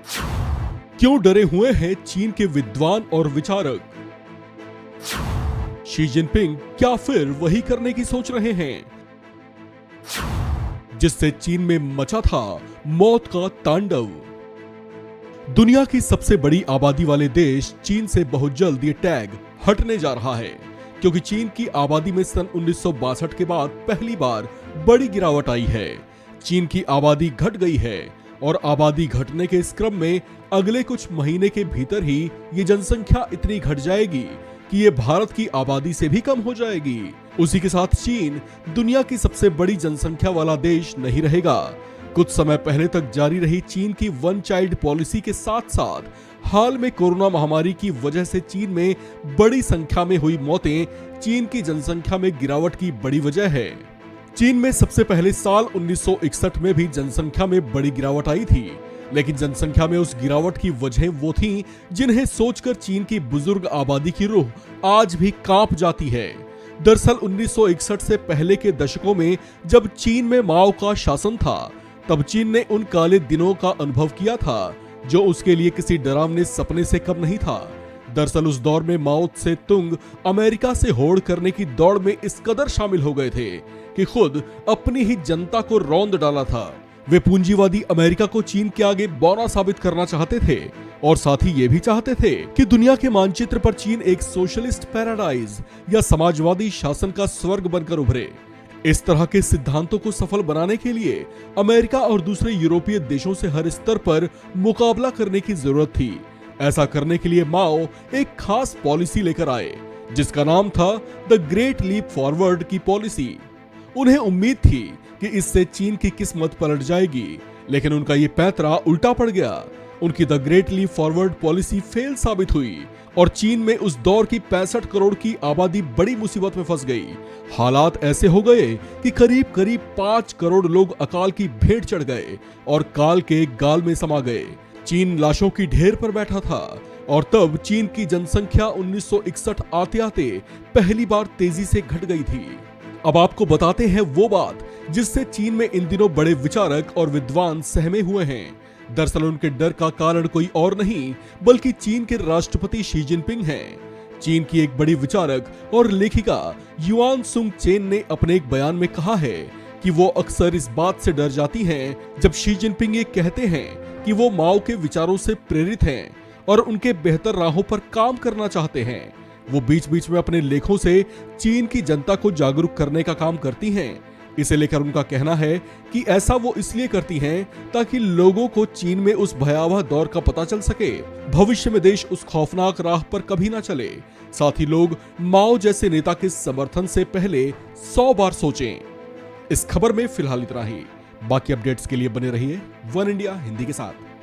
क्यों डरे हुए हैं चीन के विद्वान और विचारक? शी जिनपिंग क्या फिर वही करने की सोच रहे हैं जिससे चीन में मचा था मौत का तांडव? दुनिया की सबसे बड़ी आबादी वाले देश चीन से बहुत जल्द ये टैग हटने जा रहा है, क्योंकि चीन की आबादी में सन 1962 के बाद पहली बार बड़ी गिरावट आई है। चीन की आबादी घट गई है और आबादी घटने के इस क्रम में अगले कुछ महीने के भीतर ही ये जनसंख्या इतनी घट जाएगी कि ये भारत की आबादी से भी कम हो जाएगी। उसी के साथ चीन दुनिया की सबसे बड़ी जनसंख्या वाला देश नहीं रहेगा। कुछ समय पहले तक जारी रही चीन की वन चाइल्ड पॉलिसी के साथ साथ हाल में कोरोना महामारी की वजह से चीन में बड़ी संख्या में हुई मौतें चीन की जनसंख्या में गिरावट की बड़ी वजह है। चीन में सबसे पहले साल 1961 में भी जनसंख्या में बड़ी गिरावट आई थी, लेकिन जनसंख्या में उस गिरावट की वजह वो थीं जिन्हें सोचकर चीन की बुजुर्ग आबादी की रूह आज भी कांप जाती है। दरअसल 1961 से पहले के दशकों में जब चीन में माओ का शासन था, तब चीन ने उन काले दिनों का अनुभव किया था जो उसके लिए किसी डरावने सपने से कम नहीं था। दरअसल उस दौर में माओ त्से तुंग अमेरिका से होड़ करने की दौड़ में इस कदर शामिल हो गए थे कि खुद अपनी ही जनता को रौंद डाला था। वे पूंजीवादी अमेरिका को चीन के आगे बौना साबित करना चाहते थे और साथ ही ये भी चाहते थे कि दुनिया के मानचित्र पर चीन एक सोशलिस्ट पैराडाइज या समाजवादी शासन का स्वर्ग बनकर उभरे। इस तरह के सिद्धांतों को सफल बनाने के लिए अमेरिका और दूसरे यूरोपीय देशों से हर स्तर पर मुकाबला करने की जरूरत थी। ऐसा करने के लिए माओ एक खास पॉलिसी लेकर आए जिसका नाम था द ग्रेट लीप फॉरवर्ड की पॉलिसी। उन्हें उम्मीद थी कि इससे चीन की किस्मत पलट जाएगी, लेकिन उनका ये पैंतरा उल्टा पड़ गया। उनकी the great leap forward policy fail साबित हुई और चीन में उस दौर की 65 करोड़ की आबादी बड़ी मुसीबत में फंस गई। हालात ऐसे हो गए कि करीब करीब 5 करोड़ लोग अकाल की भेंट चढ़ गए और काल के गाल में समा गए। चीन लाशों की ढेर पर बैठा था और तब चीन की जनसंख्या 1961 आते आते पहली बार तेजी से घट गई थी। अब आपको बताते हैं वो बात जिससे चीन में इन दिनों बड़े विचारक और विद्वान सहमे हुए हैं। दरअसल उनके डर का कारण कोई और नहीं बल्कि चीन के राष्ट्रपति शी जिनपिंग हैं। चीन की एक बड़ी विचारक और लेखिका युआन सुंग चेन ने अपने एक बयान में कहा है कि वो अक्सर इस बात से डर जाती हैं जब शी जिनपिंग ये कहते हैं कि वो माओ के विचारों से प्रेरित हैं और उनके बेहतर राहों पर काम करना चाहते हैं। वो बीच बीच में अपने लेखों से चीन की जनता को जागरूक करने का काम करती हैं। इसे लेकर उनका कहना है कि ऐसा वो इसलिए करती हैं ताकि लोगों को चीन में उस भयावह दौर का पता चल सके। भविष्य में देश उस खौफनाक राह पर कभी ना चले। साथ ही लोग माओ जैसे नेता के समर्थन से पहले 100 बार सोचें। इस खबर में फिलहाल इतना ही। बाकी अपडेट्स के लिए बने रहिए वन इंडिया हिंदी के साथ।